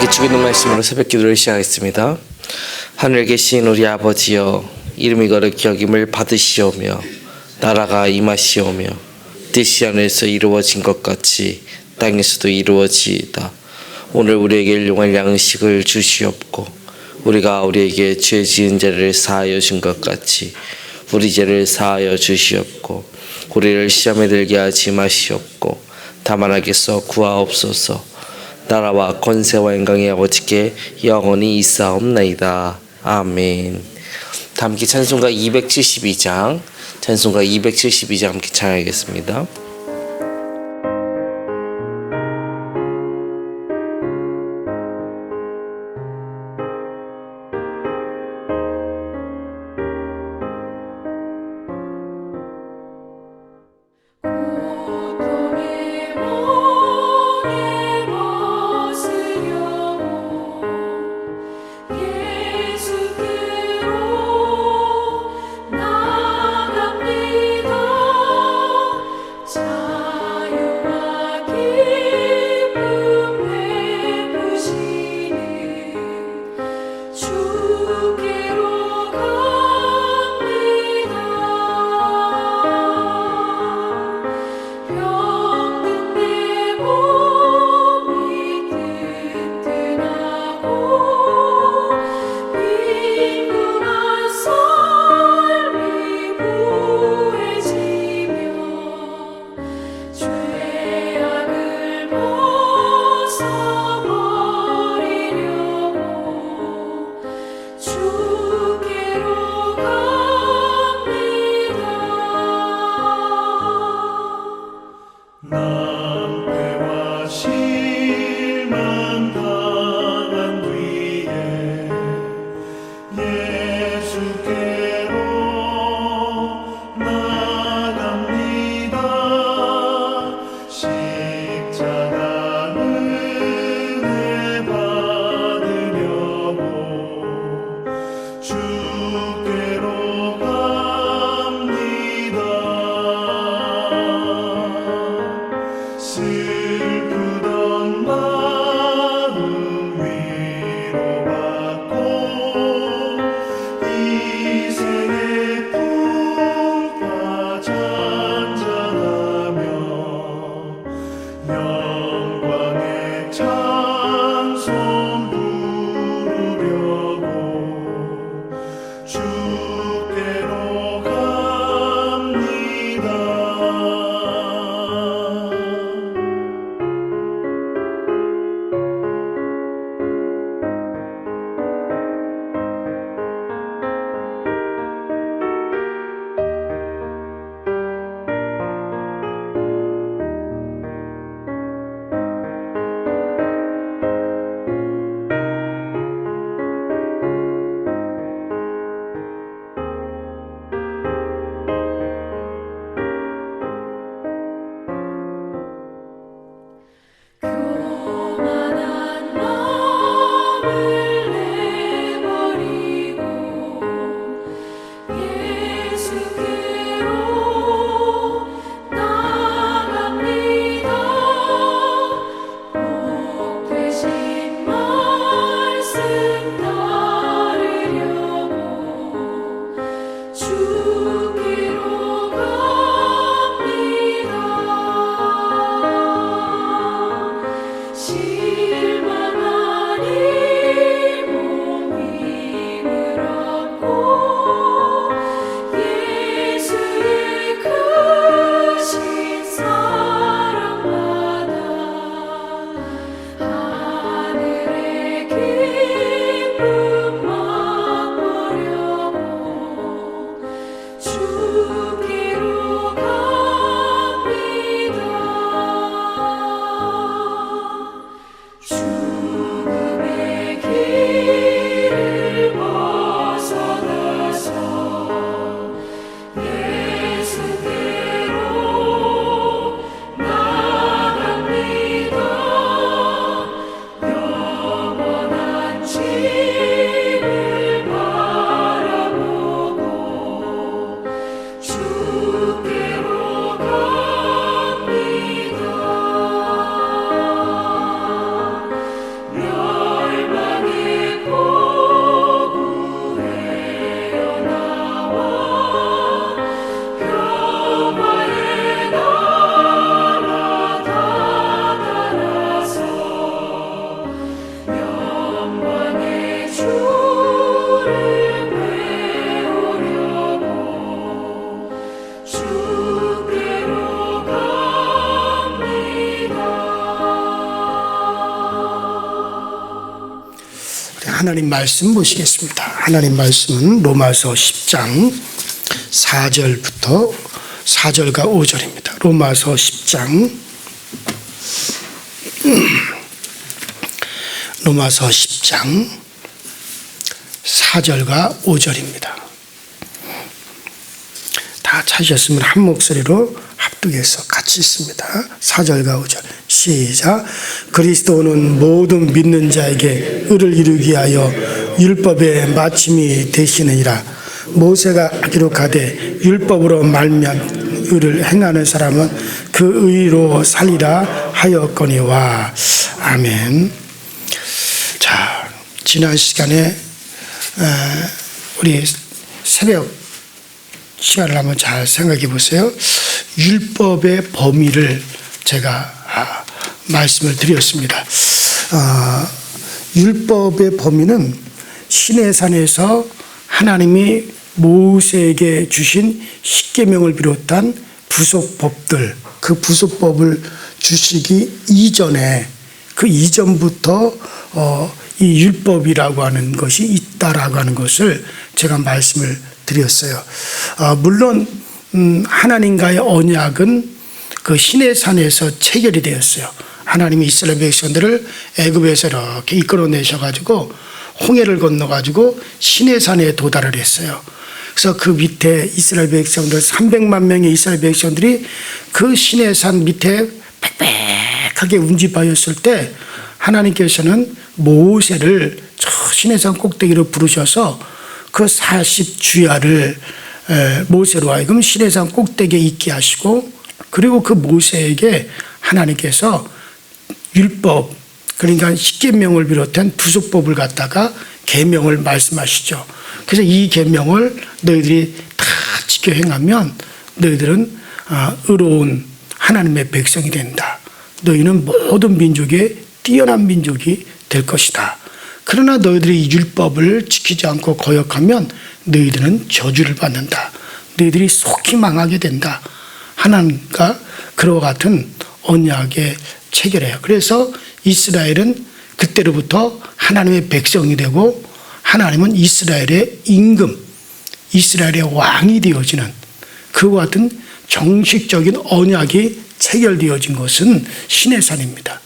함께 주기도 말씀으로 새벽 기도를 시작하겠습니다. 하늘에 계신 우리 아버지여, 이름이 거룩히 여김을 받으시오며 나라가 임하시오며 뜻이 하늘에서 이루어진 것 같이 땅에서도 이루어지이다. 오늘 우리에게 일용할 양식을 주시옵고 우리가 우리에게 죄 지은 죄를 사하여 준 것 같이 우리 죄를 사하여 주시옵고 우리를 시험에 들게 하지 마시옵고 다만 악에서 구하옵소서. 나라와 권세와 영광이 아버지께 영원히 있사옵나이다. 아멘. 다 함께 찬송가 272장 함께 찬양하겠습니다. 하나님 말씀 보시겠습니다. 하나님 말씀은 로마서 10장 4절부터 4절과 5절입니다. 로마서 10장 4절과 5절입니다. 다 찾으셨으면 한 목소리로 합독해서 같이 읽습니다. 4절과 5절 시작. 그리스도는 모든 믿는 자에게 의를 이루기 위하여 율법의 마침이 되시느니라. 모세가 기록하되 율법으로 말미암 의를 행하는 사람은 그 의로 살리라 하였거니와. 아멘. 자, 지난 시간에 우리 새벽 시간을 한번 잘 생각해 보세요. 율법의 범위를 제가 말씀을 드렸습니다. 율법의 범위는 시내산에서 하나님이 모세에게 주신 십계명을 비롯한 부속법들, 그 부속법을 주시기 이전에, 그 이전부터 이 율법이라고 하는 것이 있다라고 하는 것을 제가 말씀을 드렸어요. 물론 하나님과의 언약은 그 시내산에서 체결이 되었어요. 하나님이 이스라엘 백성들을 애굽에서 이렇게 이끌어내셔가지고 홍해를 건너가지고 시내산에 도달을 했어요. 그래서 그 밑에 이스라엘 백성들 300만 명의 이스라엘 백성들이 그 시내산 밑에 빽빽하게 운집하였을 때 하나님께서는 모세를 저 시내산 꼭대기로 부르셔서 그 40주야를 모세로 하여금 시내산 꼭대기에 있게 하시고, 그리고 그 모세에게 하나님께서 율법, 그러니까 십계명을 비롯한 부속법을 갖다가 계명을 말씀하시죠. 그래서 이 계명을 너희들이 다 지켜 행하면 너희들은 의로운 하나님의 백성이 된다. 너희는 모든 민족의 뛰어난 민족이 될 것이다. 그러나 너희들이 이 율법을 지키지 않고 거역하면 너희들은 저주를 받는다. 너희들이 속히 망하게 된다. 하나님과 그와 같은 언약의 체결해요. 그래서 이스라엘은 그때로부터 하나님의 백성이 되고 하나님은 이스라엘의 임금, 이스라엘의 왕이 되어지는 그와 같은 정식적인 언약이 체결되어진 것은 시내산입니다.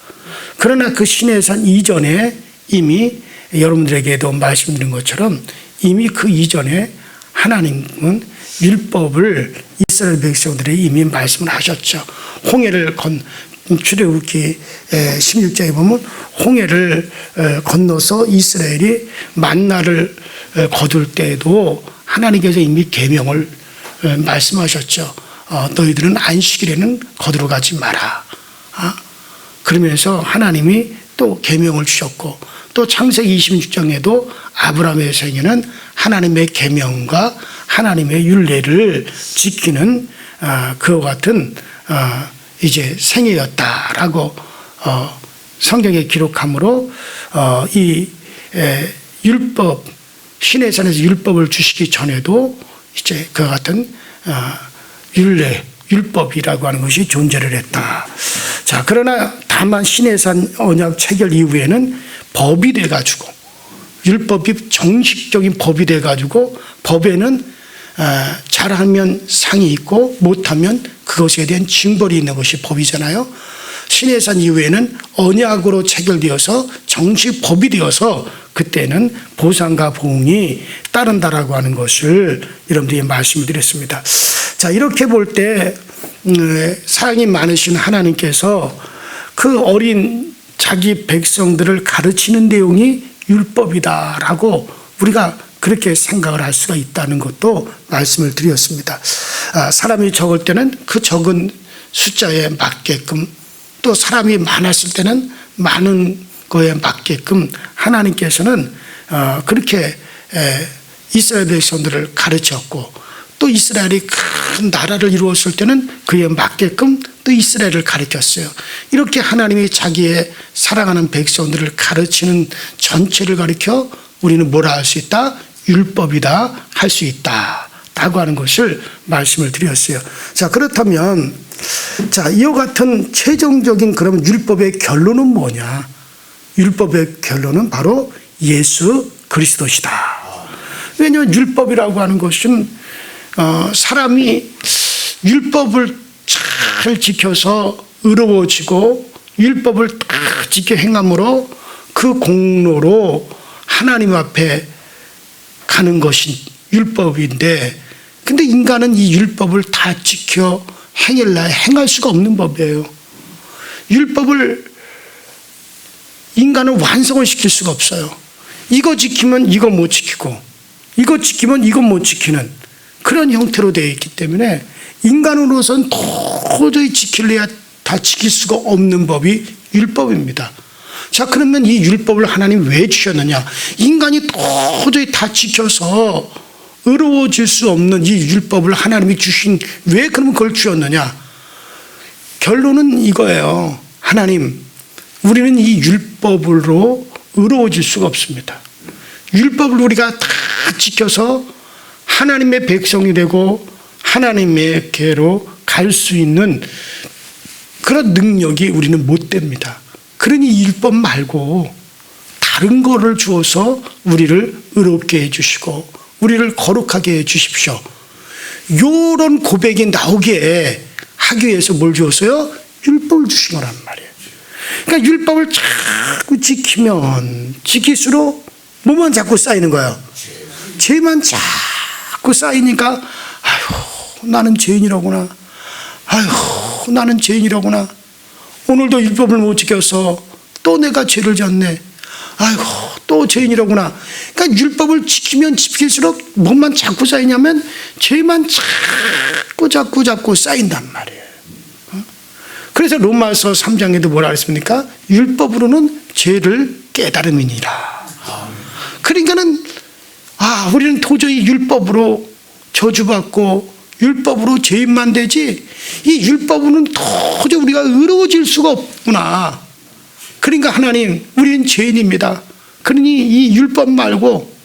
그러나 그 시내산 이전에 이미 여러분들에게도 말씀드린 것처럼 이미 그 이전에 하나님은 율법을 이스라엘 백성들에게 이미 말씀을 하셨죠. 홍해를 출애굽기 16장에 보면 홍해를 건너서 이스라엘이 만나를 거둘 때에도 하나님께서 이미 계명을 말씀하셨죠. 너희들은 안식일에는 거두러 가지 마라. 그러면서 하나님이 또 계명을 주셨고, 또 창세기 26장에도 아브라함의 생애는 하나님의 계명과 하나님의 율례를 지키는 그와 같은 이제 생애였다라고 성경에 기록함으로 이 율법, 시내산에서 율법을 주시기 전에도 이제 그와 같은 율례, 율법이라고 하는 것이 존재를 했다. 자, 그러나 다만 시내산 언약 체결 이후에는 법이 돼가지고, 율법이 정식적인 법이 돼가지고, 법에는 잘하면 상이 있고 못하면 그것에 대한 징벌이 있는 것이 법이잖아요. 시내산 이후에는 언약으로 체결되어서 정식 법이 되어서 그때는 보상과 보응이 따른다라고 하는 것을 여러분들이 말씀을 드렸습니다. 자, 이렇게 볼 때 사랑이 많으신 하나님께서 그 어린 자기 백성들을 가르치는 내용이 율법이다라고 우리가 그렇게 생각을 할 수가 있다는 것도 말씀을 드렸습니다. 사람이 적을 때는 그 적은 숫자에 맞게끔, 또 사람이 많았을 때는 많은 거에 맞게끔 하나님께서는 그렇게 이스라엘 백성들을 가르쳤고, 또 이스라엘이 큰 나라를 이루었을 때는 그에 맞게끔 또 이스라엘을 가르쳤어요. 이렇게 하나님이 자기의 사랑하는 백성들을 가르치는 전체를 가르쳐 우리는 뭐라 할 수 있다? 율법이다 할 수 있다 라고 하는 것을 말씀을 드렸어요. 자, 그렇다면 자, 이와 같은 최종적인 그럼 율법의 결론은 뭐냐? 율법의 결론은 바로 예수 그리스도시다. 왜냐하면 율법이라고 하는 것은 사람이 율법을 잘 지켜서 의로워지고 율법을 딱 지켜 행함으로 그 공로로 하나님 앞에 가는 것이 율법인데, 근데 인간은 이 율법을 다 지켜 행할 수가 없는 법이에요. 율법을 인간은 완성을 시킬 수가 없어요. 이거 지키면 이거 못 지키고, 이거 지키면 이거 못 지키는 그런 형태로 되어 있기 때문에 인간으로서는 도저히 지키려야 다 지킬 수가 없는 법이 율법입니다. 자, 그러면 이 율법을 하나님 왜 주셨느냐? 인간이 도저히 다 지켜서 의로워질 수 없는 이 율법을 하나님이 왜 그러면 그걸 주셨느냐? 결론은 이거예요. 하나님, 우리는 이 율법으로 의로워질 수가 없습니다. 율법을 우리가 다 지켜서 하나님의 백성이 되고 하나님의께로 갈 수 있는 그런 능력이 우리는 못 됩니다. 그러니 이 율법 말고 다른 거를 주어서 우리를 의롭게 해주시고 우리를 거룩하게 해주십시오. 이런 고백이 나오게 하기 위해서 뭘 주었어요? 율법을 주신 거란 말이에요. 그러니까 율법을 자꾸 지킬수록 뭐만 자꾸 쌓이는 거예요? 죄만 자꾸 쌓이니까 아휴, 나는 죄인이라구나. 아휴, 나는 죄인이라구나. 오늘도 율법을 못 지켜서 또 내가 죄를 졌네. 아이고, 또 죄인이라구나. 그러니까 율법을 지키면 지킬수록 뭐만 자꾸 쌓이냐면 죄만 자꾸 쌓인단 말이에요. 그래서 로마서 3장에도 뭐라 그랬습니까? 율법으로는 죄를 깨달음이니라. 그러니까는 우리는 도저히 율법으로 저주받고 율법으로 죄인만 되지 이 율법으로는 도저히 우리가 의로워질 수가 없구나. 그러니까 하나님, 우리는 죄인입니다. 그러니 이 율법 말고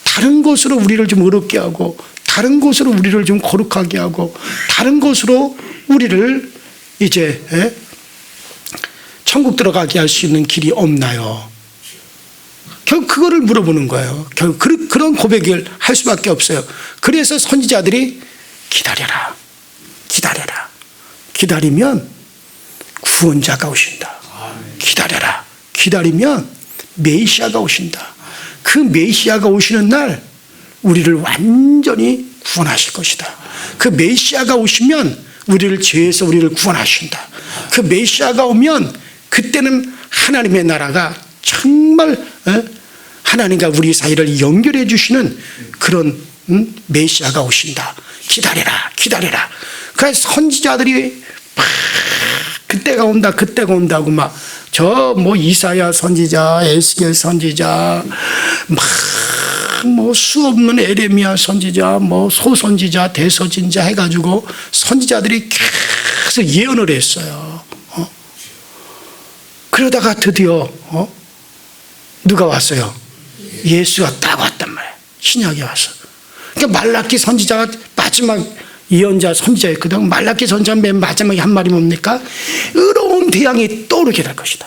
다른 것으로 우리를 좀 의롭게 하고 다른 것으로 우리를 좀 거룩하게 하고 다른 것으로 우리를 이제 천국 들어가게 할 수 있는 길이 없나요? 결국 그거를 물어보는 거예요. 결국 그런 고백을 할 수밖에 없어요. 그래서 선지자들이 기다려라. 기다리면 구원자가 오신다. 기다려라. 기다리면 메시아가 오신다. 그 메시아가 오시는 날 우리를 완전히 구원하실 것이다. 그 메시아가 오시면 우리를 죄에서 우리를 구원하신다. 그 메시아가 오면 그때는 하나님의 나라가 정말 하나님과 우리 사이를 연결해 주시는 그런 메시아가 오신다. 기다려라. 그래서 선지자들이 막 그때가 온다고 막 이사야 선지자, 에스겔 선지자, 수 없는 에레미야 선지자, 소선지자, 대서진자 해가지고 선지자들이 계속 예언을 했어요. 그러다가 드디어 누가 왔어요? 예수가 딱 왔단 말이에요. 신약에 와서. 그러니까 말라기 선지자가 마지막 예언자 선지자였거든. 말라기 선지자 맨 마지막에 한 말이 뭡니까? 의로운 태양이 떠오르게 될 것이다.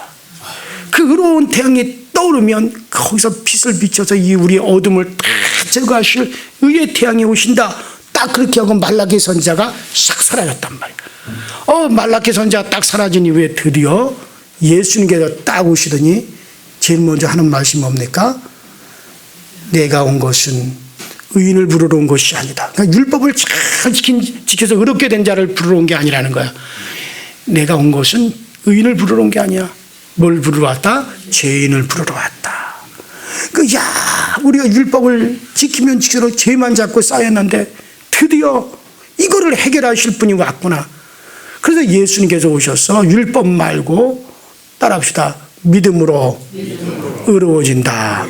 그 의로운 태양이 떠오르면 거기서 빛을 비춰서 이 우리의 어둠을 다 제거하실 의의 태양이 오신다. 딱 그렇게 하고 말라기 선지자가 싹 사라졌단 말이에요. 말라기 선지자가 딱 사라진 이후에 드디어 예수님께서 딱 오시더니 제일 먼저 하는 말씀이 뭡니까? 내가 온 것은 의인을 부르러 온 것이 아니다. 그러니까 율법을 잘 지켜서 의롭게 된 자를 부르러 온 게 아니라는 거야. 내가 온 것은 의인을 부르러 온 게 아니야. 뭘 부르러 왔다? 죄인을 부르러 왔다. 우리가 율법을 지키면 지킬수록 죄만 자꾸 쌓였는데 드디어 이거를 해결하실 분이 왔구나. 그래서 예수님께서 오셔서 율법 말고 따라합시다. 믿음으로 의로워진다.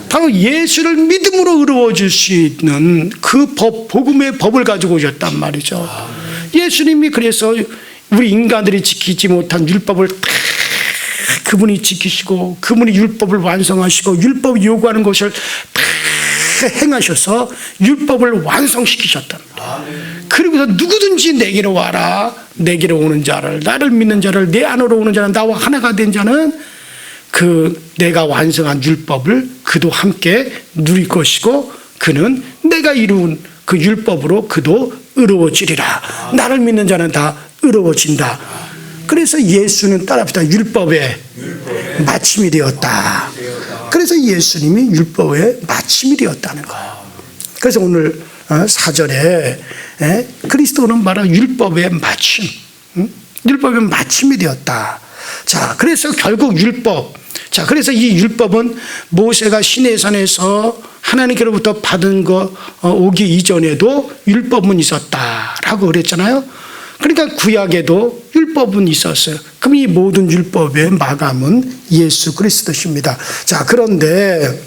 바로 예수를 믿음으로 의로워질 수 있는 그 복음의 법을 가지고 오셨단 말이죠. 예수님이 그래서 우리 인간들이 지키지 못한 율법을 다 그분이 지키시고 그분이 율법을 완성하시고 율법이 요구하는 것을 다 행하셔서 율법을 완성시키셨단 말이에요. 그리고서 누구든지 내게로 와라. 내게로 오는 자를, 나를 믿는 자를, 내 안으로 오는 자는 나와 하나가 된 자는 내가 완성한 율법을 그도 함께 누릴 것이고 그는 내가 이룬 그 율법으로 그도 의로워지리라. 나를 믿는 자는 다 의로워진다. 그래서 예수는 따라합시다. 율법의 마침이 되었다. 그래서 예수님이 율법의 마침이 되었다는 거예요. 그래서 오늘 4절에 그리스도는 바로 율법의 마침, 율법의 마침이 되었다. 자, 그래서 결국 율법. 자, 그래서 이 율법은 모세가 시내산에서 하나님께로부터 받은 거 오기 이전에도 율법은 있었다라고 그랬잖아요. 그러니까 구약에도 율법은 있었어요. 그럼 이 모든 율법의 마감은 예수 그리스도십니다. 자, 그런데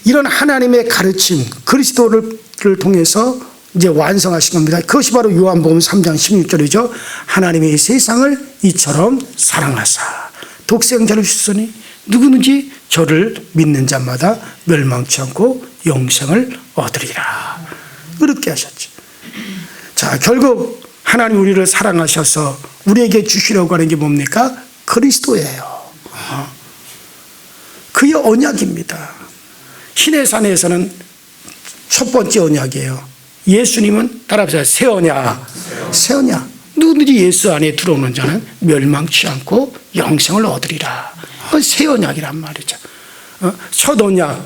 이런 하나님의 가르침, 그리스도를 통해서 이제 완성하신 겁니다. 그것이 바로 요한복음 3장 16절이죠. 하나님의 세상을 이처럼 사랑하사 독생자를 주시니 누구든지 저를 믿는 자마다 멸망치 않고 영생을 얻으리라. 그렇게 하셨죠. 자, 결국 하나님 우리를 사랑하셔서 우리에게 주시려고 하는 게 뭡니까? 그리스도예요. 그의 언약입니다. 시내산에서는 첫 번째 언약이에요. 예수님은 따라합시다. 새 언약. 새 언약. 누구든지 예수 안에 들어오는 자는 멸망치 않고 영생을 얻으리라. 그건 새 언약이란 말이죠. 첫 언약,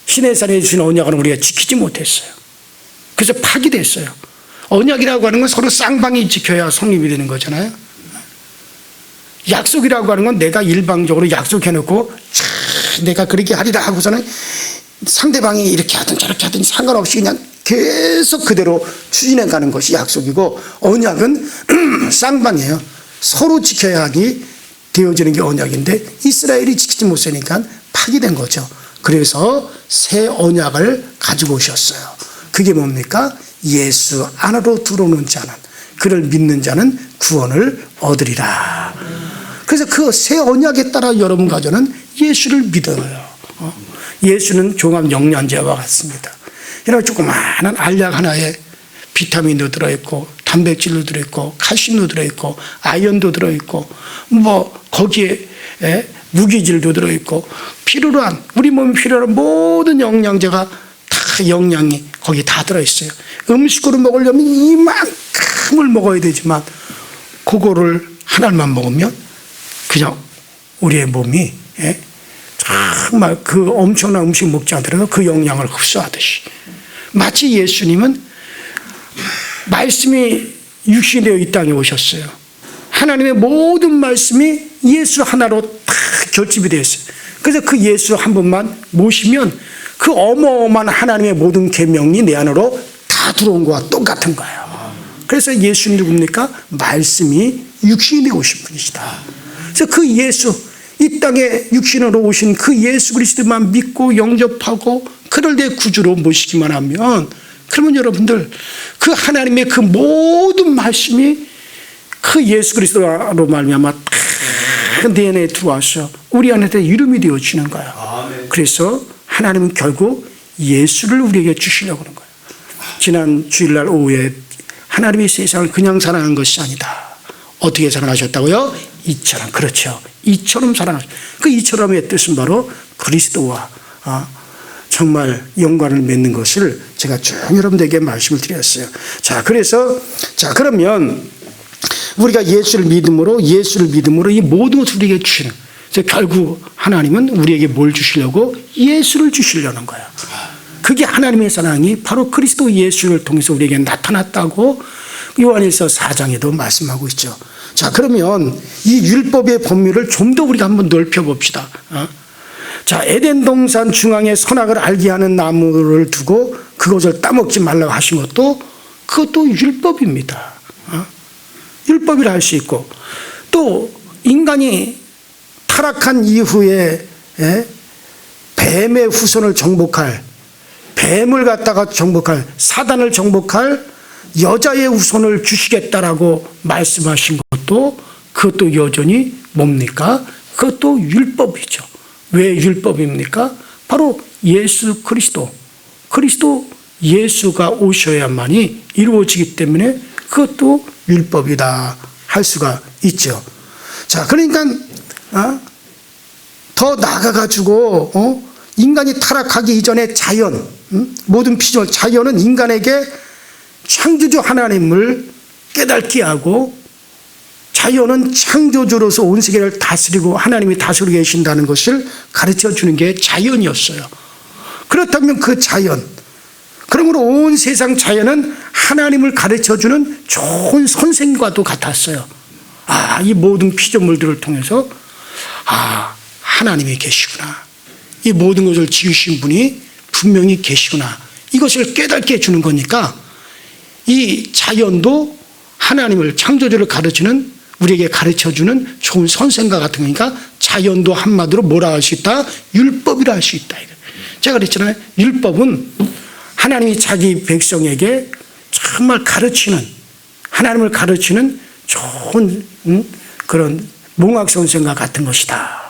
시내산에 주신 언약은 우리가 지키지 못했어요. 그래서 파기됐어요. 언약이라고 하는 건 서로 쌍방이 지켜야 성립이 되는 거잖아요. 약속이라고 하는 건 내가 일방적으로 약속해놓고 내가 그렇게 하리라 하고서는 상대방이 이렇게 하든 저렇게 하든 상관없이 그냥 계속 그대로 추진해 가는 것이 약속이고, 언약은 쌍방이에요. 서로 지켜야 하기 되어지는 게 언약인데 이스라엘이 지키지 못하니까 파기된 거죠. 그래서 새 언약을 가지고 오셨어요. 그게 뭡니까? 예수 안으로 들어오는 자는, 그를 믿는 자는 구원을 얻으리라. 그래서 그 새 언약에 따라 여러분 가정은 예수를 믿어요. 예수는 종합 영양제와 같습니다. 이런 조그마한 알약 하나에 비타민도 들어있고 단백질도 들어있고 칼슘도 들어있고 아연도 들어있고 거기에 무기질도 들어있고 필요로 한, 우리 몸에 필요한 모든 영양제가 다 영양이 거기 다 들어있어요. 음식으로 먹으려면 이만큼을 먹어야 되지만 그거를 하나만 먹으면 그냥 우리의 몸이 정말 그 엄청난 음식 먹지 않더라도 그 영양을 흡수하듯이, 마치 예수님은 말씀이 육신되어 이 땅에 오셨어요. 하나님의 모든 말씀이 예수 하나로 다 결집이 되어 있어요. 그래서 그 예수 한 분만 모시면 그 어마어마한 하나님의 모든 계명이 내 안으로 다 들어온 거와 똑같은 거예요. 그래서 예수님 누굽니까? 말씀이 육신에 오신 분이시다. 그래서 그 예수, 이 땅에 육신으로 오신 그 예수 그리스도만 믿고 영접하고 그를 내 구주로 모시기만 하면, 그러면 여러분들 그 하나님의 그 모든 말씀이 그 예수 그리스도로 말미암아 내 안에 들어와서 우리 안에 이름이 되어지는 거예요. 그래서 하나님은 결국 예수를 우리에게 주시려고 하는 거예요. 지난 주일날 오후에 하나님이 세상을 그냥 사랑한 것이 아니다. 어떻게 사랑하셨다고요? 이처럼. 그렇죠. 이처럼 사랑하셨다. 그 이처럼의 뜻은 바로 그리스도와 정말 연관을 맺는 것을 제가 쭉 여러분들에게 말씀을 드렸어요. 자, 그래서 그러면 우리가 예수를 믿음으로 이 모든 것을 우리에게 주시는, 그래서 결국 하나님은 우리에게 뭘 주시려고? 예수를 주시려는 거예요. 그게 하나님의 사랑이 바로 그리스도 예수를 통해서 우리에게 나타났다고 요한일서 4장에도 말씀하고 있죠. 자, 그러면 이 율법의 범위를 좀 더 우리가 한번 넓혀봅시다. 자, 에덴 동산 중앙에 선악을 알게 하는 나무를 두고 그것을 따먹지 말라고 하신 것도 그것도 율법입니다. 율법이라 할 수 있고, 또 인간이 타락한 이후에 뱀의 후손을 정복할, 뱀을 갖다가 정복할, 사단을 정복할 여자의 후손을 주시겠다라고 말씀하신 것도 그것도 여전히 뭡니까? 그것도 율법이죠. 왜 율법입니까? 바로 예수 그리스도 예수가 오셔야만이 이루어지기 때문에 그것도 율법이다 할 수가 있죠. 자, 그러니까 더 나아가가지고 인간이 타락하기 이전에 자연, 모든 피조물 자연은 인간에게 창조주 하나님을 깨닫게 하고 자연은 창조주로서 온 세계를 다스리고 하나님이 다스리고 계신다는 것을 가르쳐주는 게 자연이었어요. 그렇다면 그 자연, 그러므로 온 세상 자연은 하나님을 가르쳐주는 좋은 선생과도 같았어요. 이 모든 피조물들을 통해서 하나님이 계시구나. 이 모든 것을 지으신 분이 분명히 계시구나. 이것을 깨닫게 해주는 거니까 이 자연도 하나님을 창조주를 가르치는 우리에게 가르쳐주는 좋은 선생과 같은 거니까 자연도 한마디로 뭐라 할 수 있다? 율법이라 할 수 있다. 제가 그랬잖아요. 율법은 하나님이 자기 백성에게 정말 가르치는, 하나님을 가르치는 좋은 그런 몽학 선생과 같은 것이다.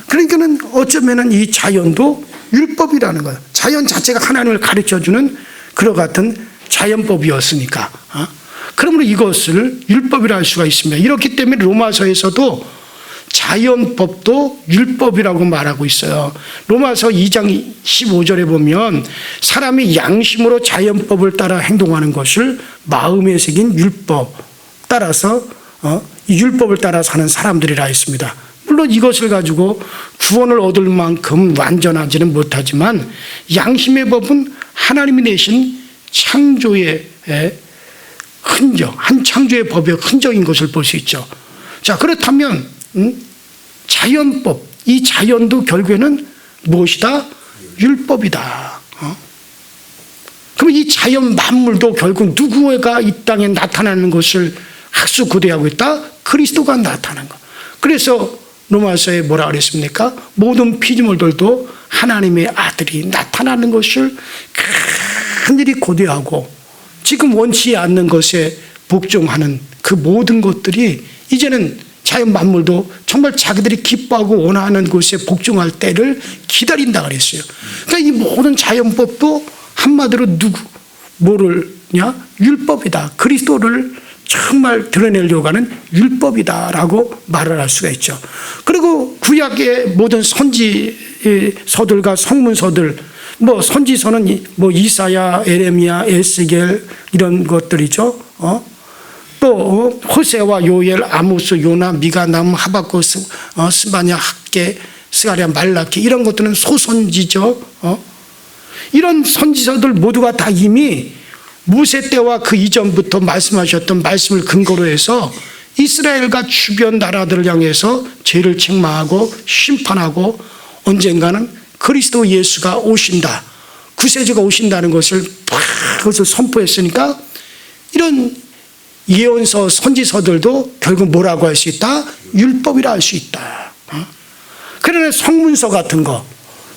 그러니까는 어쩌면은 이 자연도 율법이라는 거예요. 자연 자체가 하나님을 가르쳐주는 그와 같은 자연법이었으니까. 그러므로 이것을 율법이라 할 수가 있습니다. 이렇기 때문에 로마서에서도 자연법도 율법이라고 말하고 있어요. 로마서 2장 15절에 보면 사람이 양심으로 자연법을 따라 행동하는 것을 마음에 새긴 율법 따라서 이 율법을 따라 사는 사람들이라 했습니다. 물론 이것을 가지고 구원을 얻을 만큼 완전하지는 못하지만 양심의 법은 하나님이 내신 창조의 흔적, 한 창조의 법의 흔적인 것을 볼 수 있죠. 자, 그렇다면 자연법, 이 자연도 결국에는 무엇이다? 율법이다. 그럼 이 자연 만물도 결국 누구가 이 땅에 나타나는 것을 학수고대하고 있다? 그리스도가 나타난 것. 그래서 로마서에 뭐라 그랬습니까? 모든 피조물들도 하나님의 아들이 나타나는 것을 간절히 고대하고 지금 원치 않는 것에 복종하는 그 모든 것들이 이제는 자연 만물도 정말 자기들이 기뻐하고 원하는 곳에 복종할 때를 기다린다 그랬어요. 그러니까 이 모든 자연법도 한마디로 뭐를냐? 율법이다. 그리스도를 정말 드러내려고 하는 율법이다라고 말을 할 수가 있죠. 그리고 구약의 모든 선지서들과 성문서들, 선지서는 이사야, 에레미야, 에스겔 이런 것들이죠. 또 호세와 요엘, 아모스, 요나, 미가, 남, 하박국, 스바냐, 학개, 스가랴, 말라키 이런 것들은 소선지죠. 이런 선지서들 모두가 다 이미 모세 때와 그 이전부터 말씀하셨던 말씀을 근거로 해서 이스라엘과 주변 나라들을 향해서 죄를 책망하고 심판하고 언젠가는 그리스도 예수가 오신다, 구세주가 오신다는 것을 그것을 선포했으니까 이런 예언서 선지서들도 결국 뭐라고 할 수 있다? 율법이라 할 수 있다. 그러나 성문서 같은 거,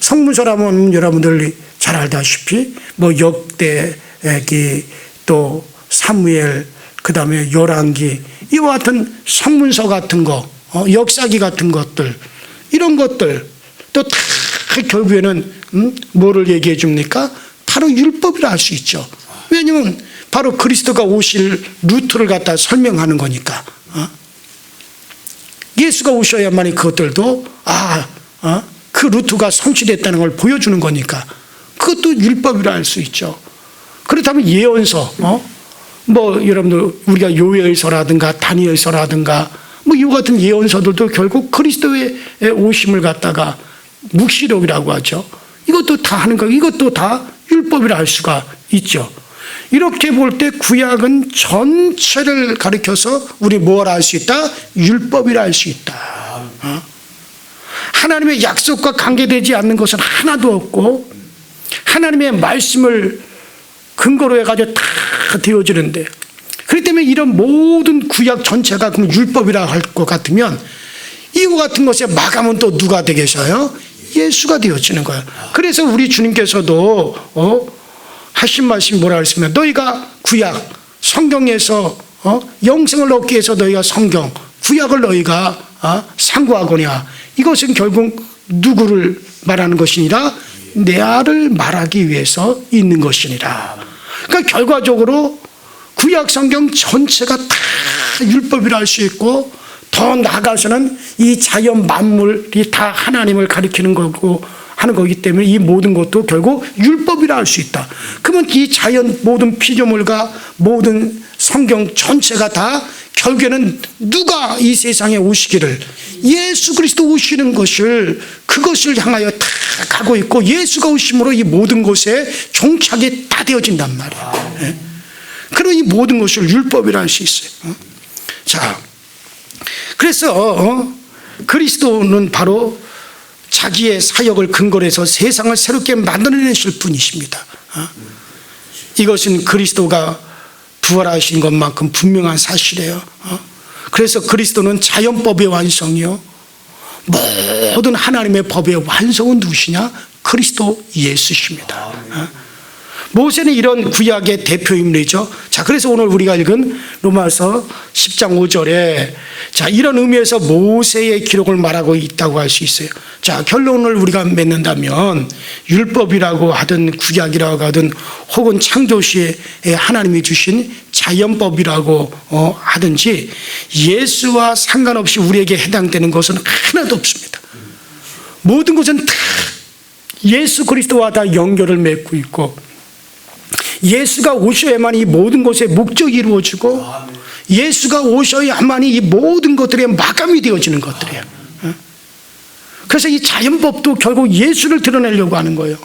성문서라면 여러분들이 잘 알다시피 역대기, 또 사무엘, 그 다음에 열왕기, 이와 같은 성문서 같은 거, 역사기 같은 것들, 이런 것들 또 다 결국에는 뭐를 얘기해 줍니까? 바로 율법이라 할 수 있죠. 왜냐하면 바로 그리스도가 오실 루트를 갖다 설명하는 거니까. 예수가 오셔야만이 그것들도 그 루트가 성취됐다는 걸 보여주는 거니까 그것도 율법이라 할 수 있죠. 그렇다면 예언서, 여러분들 우리가 요엘서라든가 다니엘서라든가 이와 같은 예언서들도 결국 그리스도의 오심을 갖다가 묵시록이라고 하죠. 이것도 다 하는 거, 이것도 다 율법이라 할 수가 있죠. 이렇게 볼 때 구약은 전체를 가리켜서 우리 뭐라 할 수 있다? 율법이라 할 수 있다. 하나님의 약속과 관계되지 않는 것은 하나도 없고 하나님의 말씀을 근거로 해가지고 다 되어지는데, 그렇기 때문에 이런 모든 구약 전체가 그럼 율법이라 할 것 같으면 이와 같은 것의 마감은 또 누가 되겠어요? 예수가 되어지는 거예요. 그래서 우리 주님께서도 하신 말씀이 뭐라 그랬으면 너희가 구약 성경에서 영생을 얻기 위해서 너희가 성경 구약을 너희가 상고하거냐, 이것은 결국 누구를 말하는 것이니라? 내 아를 말하기 위해서 있는 것이니라. 그러니까 결과적으로 구약 성경 전체가 다 율법이라 할 수 있고 다 더 나아가서는 이 자연 만물이 다 하나님을 가리키는 거고 하는 거기 때문에 이 모든 것도 결국 율법이라 할 수 있다. 그러면 이 자연 모든 피조물과 모든 성경 전체가 다 결국에는 누가 이 세상에 오시기를 예수 그리스도 오시는 것을 그것을 향하여 다 가고 있고 예수가 오심으로 이 모든 것에 종착이 다 되어진단 말이에요. 예? 그럼 이 모든 것을 율법이라 할 수 있어요. 자, 그래서 그리스도는 바로 자기의 사역을 근거로 해서 세상을 새롭게 만들어내실 분이십니다. 이것은 그리스도가 부활하신 것만큼 분명한 사실이에요. 그래서 그리스도는 자연법의 완성이요, 모든 하나님의 법의 완성은 누구시냐? 그리스도 예수십니다. 모세는 이런 구약의 대표 인물이죠. 자, 그래서 오늘 우리가 읽은 로마서 10장 5절에 자, 이런 의미에서 모세의 기록을 말하고 있다고 할 수 있어요. 자, 결론을 우리가 맺는다면 율법이라고 하든 구약이라고 하든 혹은 창조시에 하나님이 주신 자연법이라고 하든지 예수와 상관없이 우리에게 해당되는 것은 하나도 없습니다. 모든 것은 다 예수 그리스도와 다 연결을 맺고 있고 예수가 오셔야만 이 모든 것의 목적이 이루어지고 예수가 오셔야만이 이 모든 것들의 마감이 되어지는 것들이에요. 그래서 이 자연법도 결국 예수를 드러내려고 하는 거예요.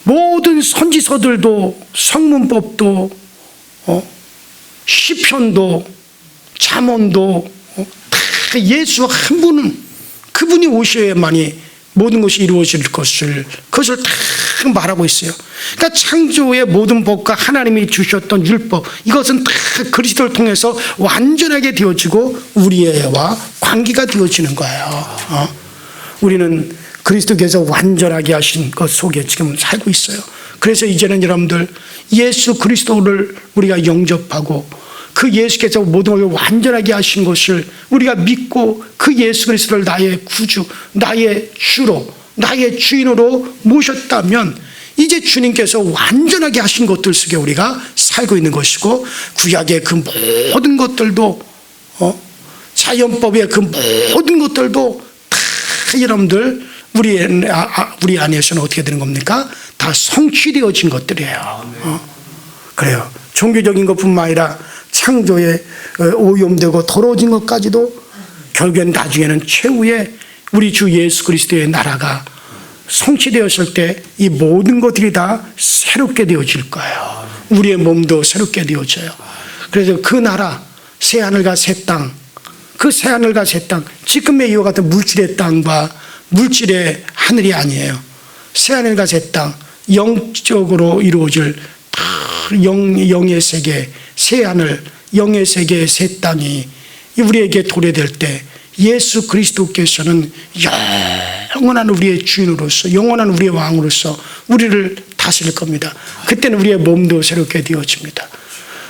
모든 선지서들도 성문법도 시편도 잠언도 다 예수 한 분은 그분이 오셔야만이 모든 것이 이루어질 것을 그것을 다 말하고 있어요. 그러니까 창조의 모든 법과 하나님이 주셨던 율법 이것은 다 그리스도를 통해서 완전하게 되어지고 우리와 관계가 되어지는 거예요. 우리는 그리스도께서 완전하게 하신 것 속에 지금 살고 있어요. 그래서 이제는 여러분들 예수 그리스도를 우리가 영접하고 그 예수께서 모든 걸 완전하게 하신 것을 우리가 믿고 그 예수 그리스도를 나의 구주, 나의 주로, 나의 주인으로 모셨다면 이제 주님께서 완전하게 하신 것들 속에 우리가 살고 있는 것이고 구약의 그 모든 것들도 자연법의 그 모든 것들도 다 여러분들 우리 안에서는 어떻게 되는 겁니까? 다 성취되어진 것들이에요. 그래요. 종교적인 것뿐만 아니라 창조에 오염되고 더러워진 것까지도 결국엔 나중에는 최후의 우리 주 예수 그리스도의 나라가 성취되었을 때 이 모든 것들이 다 새롭게 되어질 거예요. 우리의 몸도 새롭게 되어져요. 그래서 그 나라 새하늘과 새 땅, 그 새하늘과 새 땅, 지금의 이와 같은 물질의 땅과 물질의 하늘이 아니에요. 새하늘과 새 땅, 영적으로 이루어질 영의 세계, 새하늘, 영의 세계, 새 땅이 우리에게 도래될 때 예수 그리스도께서는 영원한 우리의 주인으로서 영원한 우리의 왕으로서 우리를 다스릴 겁니다. 그때는 우리의 몸도 새롭게 되어집니다.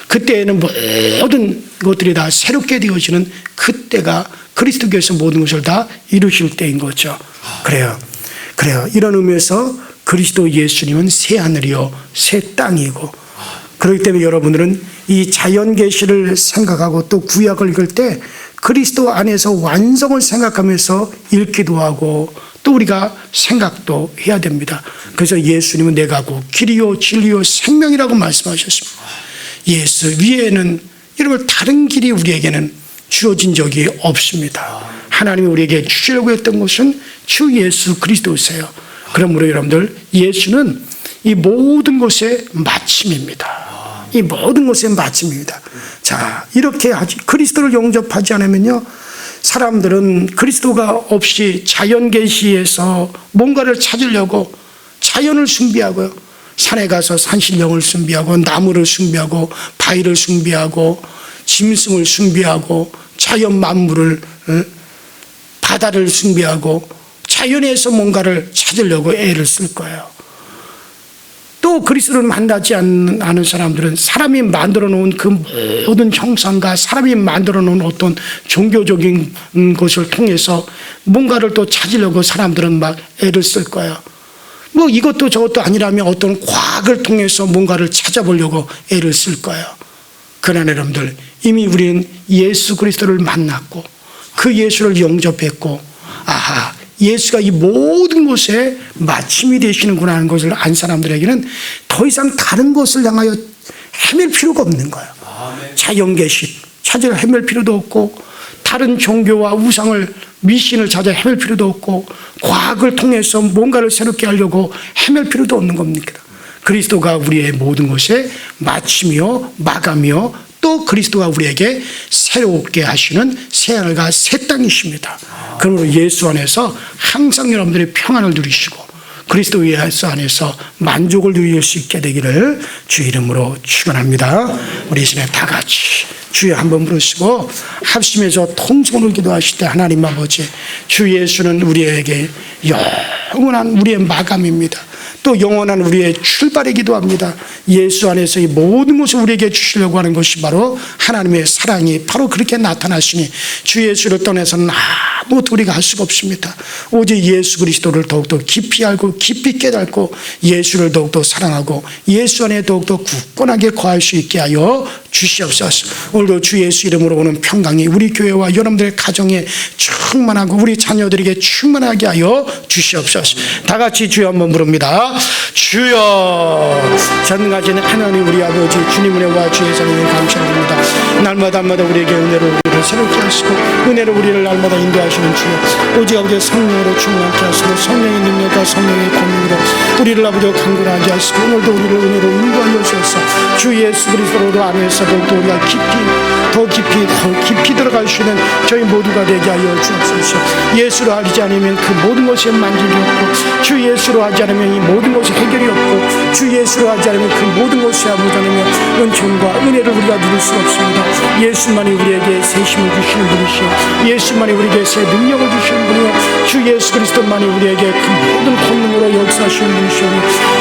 그때에는 모든 것들이 다 새롭게 되어지는 그때가 그리스도께서 모든 것을 다 이루실 때인 거죠. 그래요. 이런 의미에서 그리스도 예수님은 새 하늘이요 새 땅이고, 그렇기 때문에 여러분들은 이 자연 계시를 생각하고 또 구약을 읽을 때 그리스도 안에서 완성을 생각하면서 읽기도 하고 또 우리가 생각도 해야 됩니다. 그래서 예수님은 내가 곧 길이요 진리요 생명이라고 말씀하셨습니다. 예수 위에는 여러분 다른 길이 우리에게는 주어진 적이 없습니다. 하나님이 우리에게 주시려고 했던 것은 주 예수 그리스도세요. 그러므로 여러분들 예수는 이 모든 것의 마침입니다. 이 모든 것의 마침입니다. 자, 이렇게 그리스도를 영접하지 않으면요, 사람들은 그리스도가 없이 자연 계시에서 뭔가를 찾으려고 자연을 숭배하고요, 산에 가서 산신령을 숭배하고 나무를 숭배하고 바위를 숭배하고 짐승을 숭배하고 자연 만물을 바다를 숭배하고 자연에서 뭔가를 찾으려고 애를 쓸 거예요. 또 그리스도를 만나지 않은 사람들은 사람이 만들어 놓은 그 모든 형상과 사람이 만들어 놓은 어떤 종교적인 것을 통해서 뭔가를 또 찾으려고 사람들은 막 애를 쓸 거예요. 뭐 이것도 저것도 아니라면 어떤 과학을 통해서 뭔가를 찾아보려고 애를 쓸 거예요. 그러나 여러분들 이미 우리는 예수 그리스도를 만났고 그 예수를 영접했고, 아하, 예수가 이 모든 것에 마침이 되시는구나 하는 것을 안 사람들에게는 더 이상 다른 것을 향하여 헤맬 필요가 없는 거예요. 자연계식 찾으려 헤맬 필요도 없고, 다른 종교와 우상을 미신을 찾아 헤맬 필요도 없고, 과학을 통해서 뭔가를 새롭게 하려고 헤맬 필요도 없는 겁니다. 그리스도가 우리의 모든 것에 마침이요 마감이요, 또 그리스도가 우리에게 새롭게 하시는 새하늘과 새 땅이십니다. 그러므로 예수 안에서 항상 여러분들이 평안을 누리시고 그리스도 예수 안에서 만족을 누릴 수 있게 되기를 주 이름으로 축원합니다. 우리 이 시간에 다 같이 주여 한번 부르시고 합심해서 통성으로 기도하실 때, 하나님 아버지, 주 예수는 우리에게 영원한 우리의 마감입니다. 또 영원한 우리의 출발이기도 합니다. 예수 안에서 이 모든 것을 우리에게 주시려고 하는 것이 바로 하나님의 사랑이 바로 그렇게 나타나시니, 주 예수를 떠나서는 아무것도 우리가 할 수가 없습니다. 오직 예수 그리스도를 더욱더 깊이 알고 깊이 깨닫고 예수를 더욱더 사랑하고 예수 안에 더욱더 굳건하게 거할 수 있게 하여 주시옵소서. 오늘도 주 예수 이름으로 오는 평강이 우리 교회와 여러분들의 가정에 충만하고 우리 자녀들에게 충만하게 하여 주시옵소서. 다 같이 주여 한번 부릅니다. 주여. 전능하신 하나님 우리 아버지, 주님 은혜와 주의 사랑에 감사드립니다. 날마다 우리에게 은혜로 우리를 새롭게 하시고 은혜로 우리를 날마다 인도하시는 주여, 오직 아버지 성령으로 충만케 하시고 성령의 능력과 성령의 권능으로 우리를 아버지 강건하게 하시고 오늘도 우리를 은혜로 인도하여 주셔서 주 예수 그리스도로 안에서 더욱더 우리가 더 깊이 들어갈 수 있는 저희 모두가 되게 하여 주옵소서. 예수로 하지 않으면 그 모든 것에 만족이 없고, 주 예수로 하지 않으면 이 모든 것이 해결이 없고, 주 예수로 하지 않으면 그 모든 것이 아버지 하나님의 은총과 은혜를 우리가 누릴 수 없습니다. 예수만이 우리에게 새 힘을 주시는 분이시오, 예수만이 우리에게 새 능력을 주시는 분이요, 주 예수 그리스도만이 우리에게 그 모든 권능으로 역사하시는 분이시오니,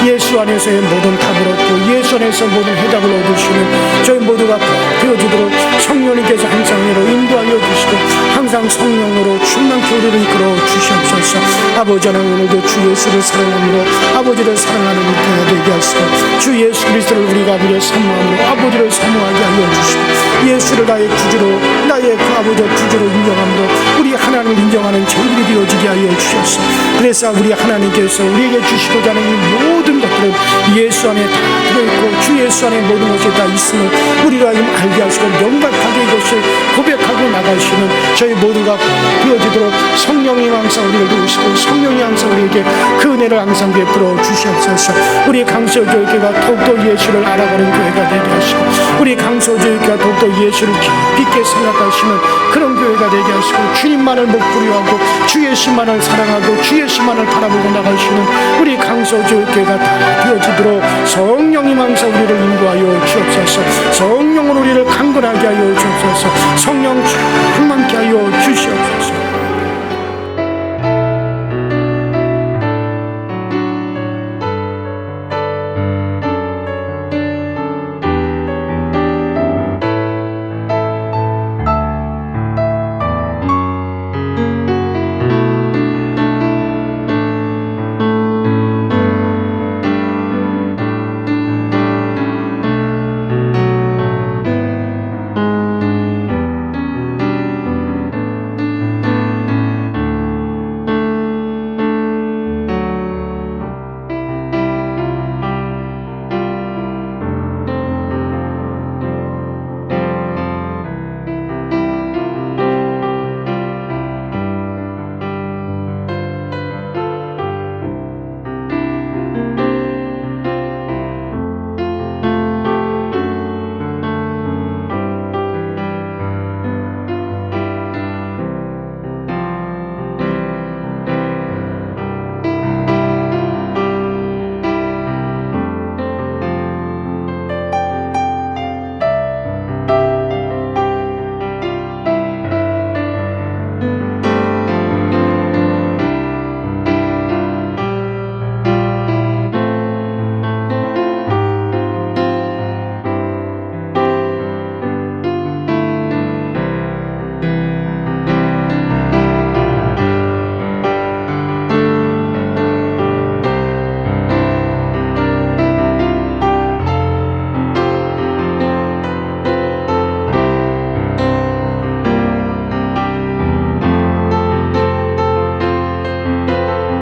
예수 안에서의 모든 답을 얻고 예수 안에서 모든 해답을 얻으시는 저희 모두가 되어지도록 성령님께서 항상 우리를 인도하여 주시고 항상 성령으로 충만케 우리를 이끌어 주시옵소서. 아버지 하나님, 오늘도 주 예수를 사랑함으로 아버지를 사랑하는 우리가 되게 하시고, 주 예수 그리스도를 우리가 아버지를 사모함으로 아버지를 사모하게 하여 주시고, 예수를 나의 구주로 나의 그 아버지의 구주로 인정함으로 우리 하나님을 인정하는 정글이 되어지게 하여 주셨소. 그래서 우리 하나님께서 우리에게 주시고자 하는 이 모든 것들은 예수 안에 다 들어있고 주 예수 안에 모든 것이 다 있음을 우리가 알게 하시고 명백하게 이것을 고백하고 나가시는 저희 모두가 되어지도록 성령이 항상 우리를 도우시고 성령이 항상 우리에게 그 은혜를 항상 베풀어 주시옵소서. 우리 강서교회가 더욱더 예수를 알아가는 교회가 되게 하시고 우리 강서교회가 더욱더 예수를 깊이 있게 생각하시는 그런 교회가 되게 하시고 주님만을 목부리하고 주 예수만을 사랑하고 주 예수만을 바라보고 나가시는 우리 강서교회가 다 되어지도록 성령이 항상 우리를 인도하여 주옵소서. 성령으로 우리를 강건하게 하여 주옵소서. 성령